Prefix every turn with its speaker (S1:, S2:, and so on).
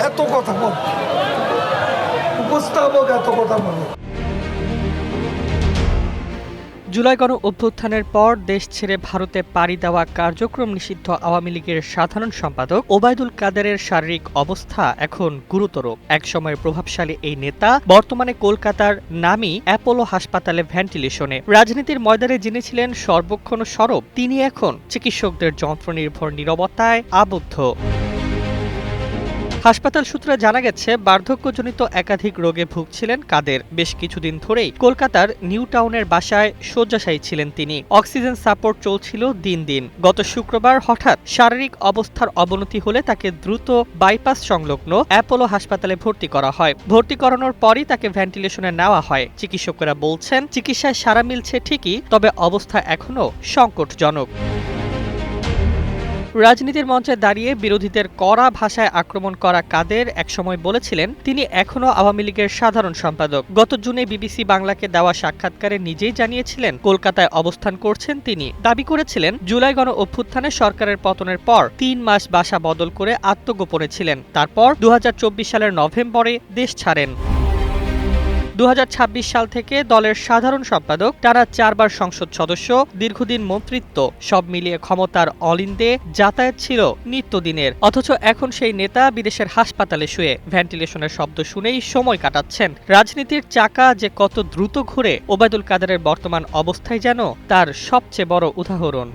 S1: এত কথা বল, উপস্থাপক এত কথা বলে।
S2: জুলাই গণ অভ্যুত্থানের পর দেশ ছেড়ে ভারতে পাড়ি দেওয়া কার্যক্রম নিষিদ্ধ আওয়ামী লীগের সাধারণ সম্পাদক ওবায়দুল কাদেরের শারীরিক অবস্থা এখন গুরুতর। একসময়ের প্রভাবশালী এই নেতা বর্তমানে কলকাতার নামী অ্যাপোলো হাসপাতালে ভেন্টিলেশনে। রাজনীতির ময়দানে যিনি ছিলেন সর্বক্ষণ সরব, তিনি এখন চিকিৎসকদের যন্ত্রনির্ভর নীরবতায় আবদ্ধ। হাসপাতাল সূত্রে জানা গেছে, বার্ধক্যজনিত একাধিক রোগে ভুগছিলেন কাদের। বেশ কিছুদিন ধরেই কলকাতার নিউ টাউনের বাসায় শয্যাশায়ী ছিলেন তিনি। অক্সিজেন সাপোর্ট চলছিল দিন দিন। গত শুক্রবার হঠাৎ শারীরিক অবস্থার অবনতি হলে তাকে দ্রুত বাইপাস সংলগ্ন অ্যাপোলো হাসপাতালে ভর্তি করা হয়। ভর্তি করানোর পরই তাকে ভেন্টিলেশনে নেওয়া হয়। চিকিৎসকেরা বলছেন, চিকিৎসায় সাড়া মিলছে ঠিকই, তবে অবস্থা এখনো সংকটজনক। রাজনীতির মঞ্চে দাঁড়িয়ে বিরোধীদের কড়া ভাষায় আক্রমণ করা কাদের একসময় বলেছিলেন তিনি এখনো আওয়ামী লীগের সাধারণ সম্পাদক। গত জুনে বিবিসি বাংলাকে দেওয়া সাক্ষাৎকারে নিজেই জানিয়েছিলেন কলকাতায় অবস্থান করছেন তিনি। দাবি করেছিলেন, জুলাই গণ অভ্যুত্থানে সরকারের পতনের পর ৩ মাস বাসা বদল করে আত্মগোপনে ছিলেন। তারপর ২০২৪ সালের নভেম্বরে দেশ ছাড়েন। ২০২৬ সাল থেকে দলের সাধারণ সম্পাদক, টানা ৪ বার সংসদ সদস্য, দীর্ঘদিন মন্ত্রিত্ব, সব মিলিয়ে ক্ষমতার অলিন্দে যাতায়াত ছিল নিত্যদিনের। অথচ এখন সেই নেতা বিদেশের হাসপাতালে শুয়ে ভেন্টিলেশনের শব্দ শুনেই সময় কাটাচ্ছেন। রাজনীতির চাকা যে কত দ্রুত ঘুরে, ওবায়দুল কাদেরের বর্তমান অবস্থায় যেন তার সবচেয়ে বড় উদাহরণ।